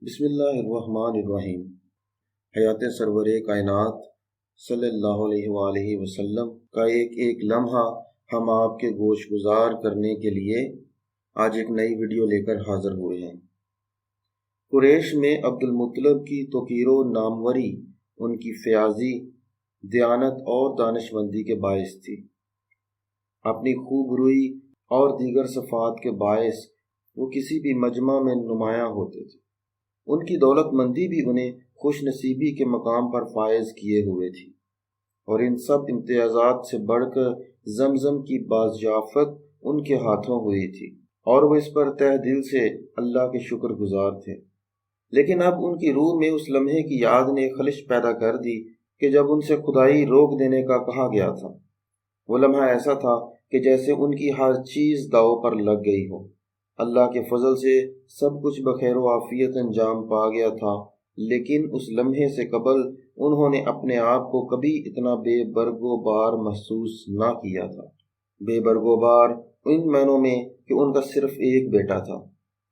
بسم اللہ الرحمن الرحیم۔ حیات سرور کائنات صلی اللہ علیہ وآلہ وسلم کا ایک ایک لمحہ ہم آپ کے گوش گزار کرنے کے لیے آج ایک نئی ویڈیو لے کر حاضر ہوئے ہیں۔ قریش میں عبد المطلب کی توقیر و ناموری ان کی فیاضی، دیانت اور دانش مندی کے باعث تھی۔ اپنی خوب روئی اور دیگر صفات کے باعث وہ کسی بھی مجمع میں نمایاں ہوتے تھے۔ ان کی دولت مندی بھی انہیں خوش نصیبی کے مقام پر فائز کیے ہوئے تھی، اور ان سب امتیازات سے بڑھ کر زمزم کی بازیافت ان کے ہاتھوں ہوئی تھی، اور وہ اس پر تہ دل سے اللہ کے شکر گزار تھے۔ لیکن اب ان کی روح میں اس لمحے کی یاد نے خلش پیدا کر دی کہ جب ان سے خدائی روک دینے کا کہا گیا تھا۔ وہ لمحہ ایسا تھا کہ جیسے ان کی ہر چیز داؤ پر لگ گئی ہو۔ اللہ کے فضل سے سب کچھ بخیر و عافیت انجام پا گیا تھا، لیکن اس لمحے سے قبل انہوں نے اپنے آپ کو کبھی اتنا بے برگ و بار محسوس نہ کیا تھا۔ بے برگ و بار ان معنوں میں کہ ان کا صرف ایک بیٹا تھا،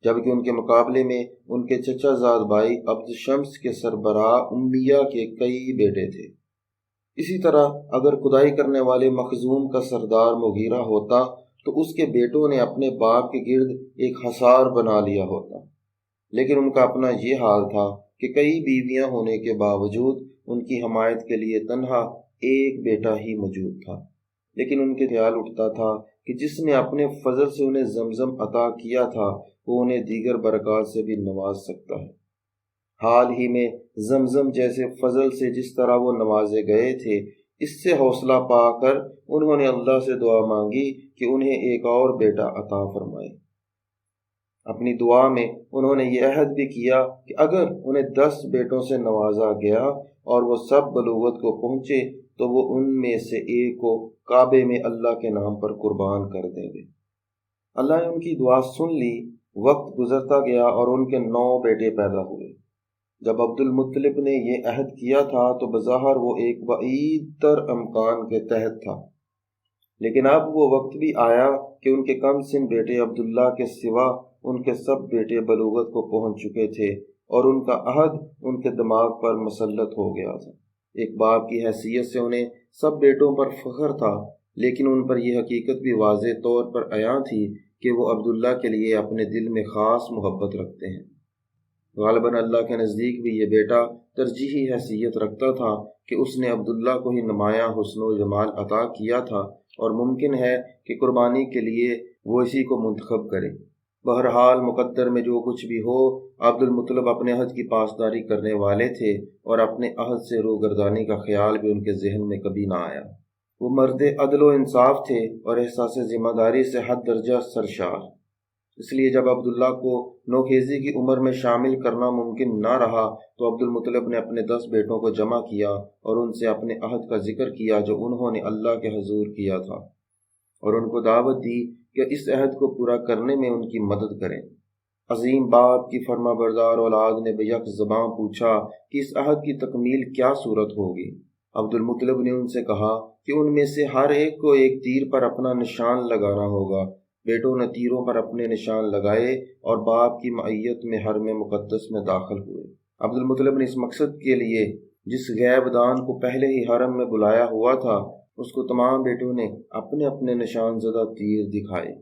جبکہ ان کے مقابلے میں ان کے چچا زاد بھائی عبد شمس کے سربراہ امیہ کے کئی بیٹے تھے۔ اسی طرح اگر کھدائی کرنے والے مخزوم کا سردار مغیرہ ہوتا تو اس کے بیٹوں نے اپنے باپ کے گرد ایک حصار بنا لیا ہوتا، لیکن ان کا اپنا یہ حال تھا کہ کئی بیویاں ہونے کے باوجود ان کی حمایت کے لیے تنہا ایک بیٹا ہی موجود تھا۔ لیکن ان کے خیال اٹھتا تھا کہ جس نے اپنے فضل سے انہیں زمزم عطا کیا تھا وہ انہیں دیگر برکات سے بھی نواز سکتا ہے۔ حال ہی میں زمزم جیسے فضل سے جس طرح وہ نوازے گئے تھے، اس سے حوصلہ پا کر انہوں نے اللہ سے دعا مانگی کہ انہیں ایک اور بیٹا عطا فرمائے۔ اپنی دعا میں انہوں نے یہ عہد بھی کیا کہ اگر انہیں 10 بیٹوں سے نوازا گیا اور وہ سب بلوغت کو پہنچے تو وہ ان میں سے ایک کو کعبے میں اللہ کے نام پر قربان کر دیں گے۔ اللہ نے ان کی دعا سن لی۔ وقت گزرتا گیا اور ان کے 9 بیٹے پیدا ہوئے۔ جب عبد المطلب نے یہ عہد کیا تھا تو بظاہر وہ ایک بعید تر امکان کے تحت تھا، لیکن اب وہ وقت بھی آیا کہ ان کے کم سن بیٹے عبداللہ کے سوا ان کے سب بیٹے بلوغت کو پہنچ چکے تھے، اور ان کا عہد ان کے دماغ پر مسلط ہو گیا تھا۔ ایک باپ کی حیثیت سے انہیں سب بیٹوں پر فخر تھا، لیکن ان پر یہ حقیقت بھی واضح طور پر عیاں تھی کہ وہ عبداللہ کے لیے اپنے دل میں خاص محبت رکھتے ہیں۔ غالباً اللہ کے نزدیک بھی یہ بیٹا ترجیحی حیثیت رکھتا تھا کہ اس نے عبداللہ کو ہی نمایاں حسن و جمال عطا کیا تھا، اور ممکن ہے کہ قربانی کے لیے وہ اسی کو منتخب کرے۔ بہرحال مقدر میں جو کچھ بھی ہو، عبد المطلب اپنے عہد کی پاسداری کرنے والے تھے، اور اپنے عہد سے روگردانی کا خیال بھی ان کے ذہن میں کبھی نہ آیا۔ وہ مرد عدل و انصاف تھے اور احساس ذمہ داری سے حد درجہ سرشار۔ اس لیے جب عبداللہ کو نوخیزی کی عمر میں شامل کرنا ممکن نہ رہا تو عبد المطلب نے اپنے 10 بیٹوں کو جمع کیا اور ان سے اپنے عہد کا ذکر کیا جو انہوں نے اللہ کے حضور کیا تھا، اور ان کو دعوت دی کہ اس عہد کو پورا کرنے میں ان کی مدد کریں۔ عظیم باپ کی فرما بردار اولاد نے بیک زباں پوچھا کہ اس عہد کی تکمیل کیا صورت ہوگی؟ عبد المطلب نے ان سے کہا کہ ان میں سے ہر ایک کو ایک تیر پر اپنا نشان لگانا ہوگا۔ بیٹوں نے تیروں پر اپنے نشان لگائے اور باپ کی معیت میں حرم مقدس میں داخل ہوئے۔ عبد المطلب نے اس مقصد کے لیے جس غیب دان کو پہلے ہی حرم میں بلایا ہوا تھا، اس کو تمام بیٹوں نے اپنے اپنے نشان زدہ تیر دکھائے۔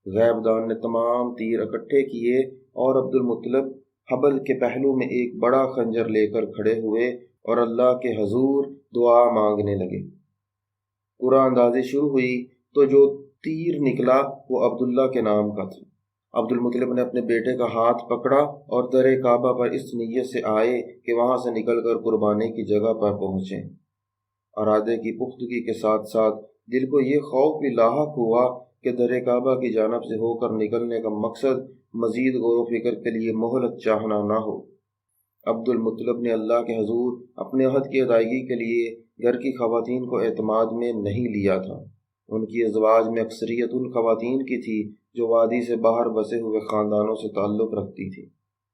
غیب دان نے تمام تیر اکٹھے کیے اور عبد المطلب حبل کے پہلو میں ایک بڑا خنجر لے کر کھڑے ہوئے اور اللہ کے حضور دعا مانگنے لگے۔ قرآن اندازی شروع ہوئی تو جو تیر نکلا وہ عبداللہ کے نام کا تھا۔ عبد المطلب نے اپنے بیٹے کا ہاتھ پکڑا اور در کعبہ پر اس نیت سے آئے کہ وہاں سے نکل کر قربانی کی جگہ پر پہنچیں۔ ارادے کی پختگی کے ساتھ ساتھ دل کو یہ خوف بھی لاحق ہوا کہ در کعبہ کی جانب سے ہو کر نکلنے کا مقصد مزید غور و فکر کے لیے مہلت چاہنا نہ ہو۔ عبد المطلب نے اللہ کے حضور اپنے عہد کی ادائیگی کے لیے گھر کی خواتین کو اعتماد میں نہیں لیا تھا۔ ان کی ازواج میں اکثریت ان خواتین کی تھی جو وادی سے باہر بسے ہوئے خاندانوں سے تعلق رکھتی تھی،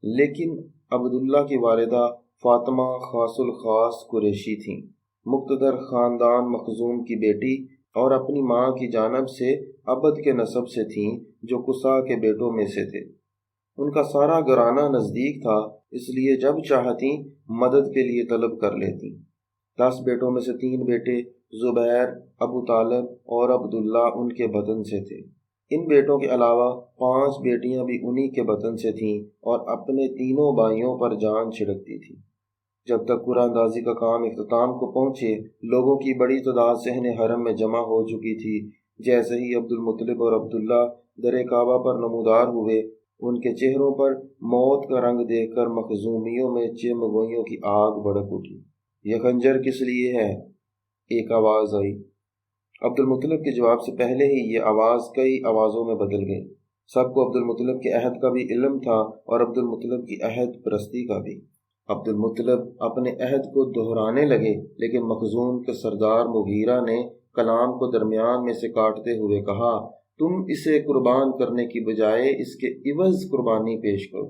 لیکن عبداللہ کی والدہ فاطمہ خاص الخاص قریشی تھیں، مقتدر خاندان مخزوم کی بیٹی، اور اپنی ماں کی جانب سے عبد کے نسب سے تھیں جو قصا کے بیٹوں میں سے تھے۔ ان کا سارا گھرانہ نزدیک تھا، اس لیے جب چاہتی مدد کے لیے طلب کر لیتی۔ 10 بیٹوں میں سے 3 بیٹے زبیر، ابو طالب اور عبداللہ ان کے بطن سے تھے۔ ان بیٹوں کے علاوہ 5 بیٹیاں بھی انہی کے بطن سے تھیں اور اپنے تینوں بھائیوں پر جان چھڑکتی تھی۔ جب تک قرآن اندازی کا کام اختتام کو پہنچے، لوگوں کی بڑی تعداد صحن حرم میں جمع ہو چکی تھی۔ جیسے ہی عبد المطلب اور عبداللہ در کعبہ پر نمودار ہوئے، ان کے چہروں پر موت کا رنگ دیکھ کر مخزومیوں میں چمگوئیوں کی آگ بھڑک اٹھی۔ یہ خنجر کس لیے ہے؟ ایک آواز آئی۔ عبد المطلب کے جواب سے پہلے ہی یہ آواز کئی آوازوں میں بدل گئی۔ سب کو عبد المطلب کے عہد کا بھی علم تھا اور عبد المطلب کی عہد پرستی کا بھی۔ عبد المطلب اپنے عہد کو دہرانے لگے، لیکن مخزوم کے سردار مغیرہ نے کلام کو درمیان میں سے کاٹتے ہوئے کہا، تم اسے قربان کرنے کی بجائے اس کے عوض قربانی پیش کرو۔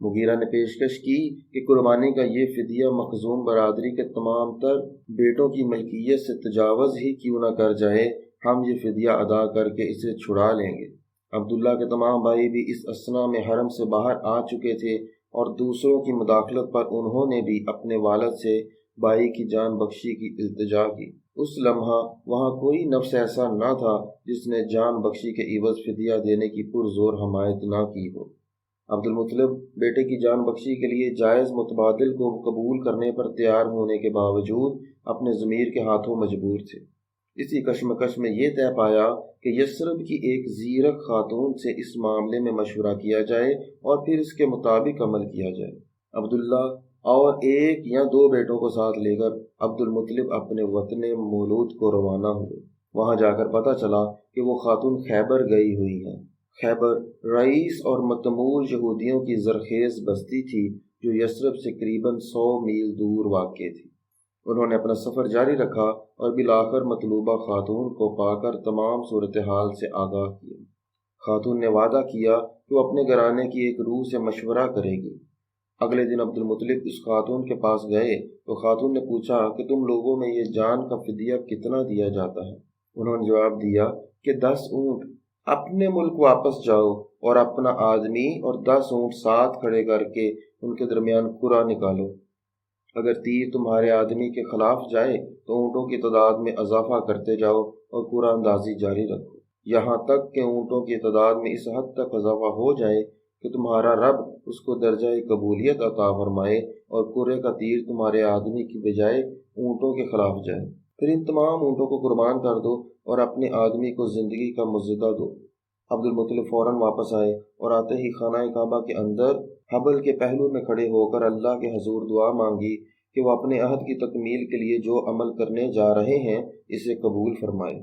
مغیرہ نے پیشکش کی کہ قربانی کا یہ فدیہ مخزوم برادری کے تمام تر بیٹوں کی ملکیت سے تجاوز ہی کیوں نہ کر جائے، ہم یہ فدیہ ادا کر کے اسے چھڑا لیں گے۔ عبداللہ کے تمام بھائی بھی اس اثنا میں حرم سے باہر آ چکے تھے اور دوسروں کی مداخلت پر انہوں نے بھی اپنے والد سے بھائی کی جان بخشی کی التجا کی۔ اس لمحہ وہاں کوئی نفس ایسا نہ تھا جس نے جان بخشی کے عوض فدیہ دینے کی پرزور حمایت نہ کی ہو۔ عبد المطلب بیٹے کی جان بخشی کے لیے جائز متبادل کو قبول کرنے پر تیار ہونے کے باوجود اپنے ضمیر کے ہاتھوں مجبور تھے۔ اسی کشمکش میں یہ طے پایا کہ یثرب کی ایک زیرک خاتون سے اس معاملے میں مشورہ کیا جائے اور پھر اس کے مطابق عمل کیا جائے۔ عبداللہ اور 1 یا 2 بیٹوں کو ساتھ لے کر عبد المطلب اپنے وطن مولود کو روانہ ہوئے۔ وہاں جا کر پتہ چلا کہ وہ خاتون خیبر گئی ہوئی ہیں۔ خیبر رئیس اور متمول یہودیوں کی زرخیز بستی تھی جو یثرب سے قریباً 100 میل دور واقع تھی۔ انہوں نے اپنا سفر جاری رکھا اور بالآخر مطلوبہ خاتون کو پا کر تمام صورتحال سے آگاہ کیا۔ خاتون نے وعدہ کیا کہ وہ اپنے گھرانے کی ایک روح سے مشورہ کرے گی۔ اگلے دن عبد المطلب اس خاتون کے پاس گئے تو خاتون نے پوچھا کہ تم لوگوں میں یہ جان کا فدیہ کتنا دیا جاتا ہے؟ انہوں نے جواب دیا کہ 10 اونٹ۔ اپنے ملک واپس جاؤ اور اپنا آدمی اور 10 اونٹ ساتھ کھڑے کر کے ان کے درمیان قرعہ نکالو۔ اگر تیر تمہارے آدمی کے خلاف جائے تو اونٹوں کی تعداد میں اضافہ کرتے جاؤ اور قرعہ اندازی جاری رکھو، یہاں تک کہ اونٹوں کی تعداد میں اس حد تک اضافہ ہو جائے کہ تمہارا رب اس کو درجہ قبولیت عطا فرمائے اور قرعے کا تیر تمہارے آدمی کی بجائے اونٹوں کے خلاف جائے۔ پھر ان تمام اونٹوں کو قربان کر دو اور اپنے آدمی کو زندگی کا مزدہ دو۔ عبد المطلب فوراً واپس آئے اور آتے ہی خانہ کعبہ کے اندر حبل کے پہلو میں کھڑے ہو کر اللہ کے حضور دعا مانگی کہ وہ اپنے عہد کی تکمیل کے لیے جو عمل کرنے جا رہے ہیں اسے قبول فرمائے۔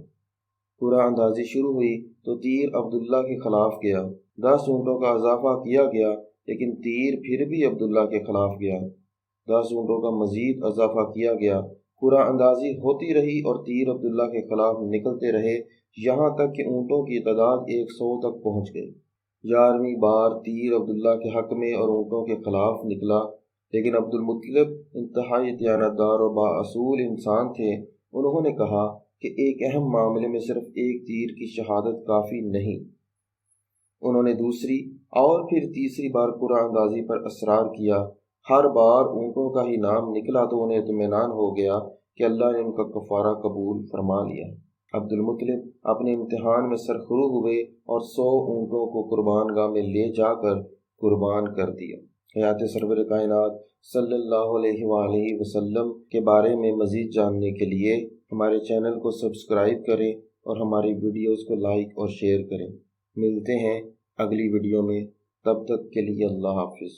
قرعہ اندازی شروع ہوئی تو تیر عبداللہ کے خلاف گیا۔ 10 اونٹوں کا اضافہ کیا گیا لیکن تیر پھر بھی عبداللہ کے خلاف گیا۔ 10 اونٹوں کا مزید اضافہ کیا گیا۔ قرعہ اندازی ہوتی رہی اور تیر عبداللہ کے خلاف نکلتے رہے یہاں تک کہ اونٹوں کی تعداد 100 تک پہنچ گئی۔ 11ویں بار تیر عبداللہ کے حق میں اور اونٹوں کے خلاف نکلا، لیکن عبد المطلب انتہائی دیانتدار اور بااصول انسان تھے۔ انہوں نے کہا کہ ایک اہم معاملے میں صرف ایک تیر کی شہادت کافی نہیں۔ انہوں نے دوسری اور پھر تیسری بار قرعہ اندازی پر اصرار کیا۔ ہر بار اونٹوں کا ہی نام نکلا تو انہیں اطمینان ہو گیا کہ اللہ نے ان کا کفارہ قبول فرما لیا۔ عبد المطلب اپنے امتحان میں سرخرو ہوئے اور 100 اونٹوں کو قربان گاہ میں لے جا کر قربان کر دیا۔ حیات سرور کائنات صلی اللہ علیہ وآلہ وسلم کے بارے میں مزید جاننے کے لیے ہمارے چینل کو سبسکرائب کریں اور ہماری ویڈیوز کو لائک اور شیئر کریں۔ ملتے ہیں اگلی ویڈیو میں، تب تک کے لیے اللہ حافظ۔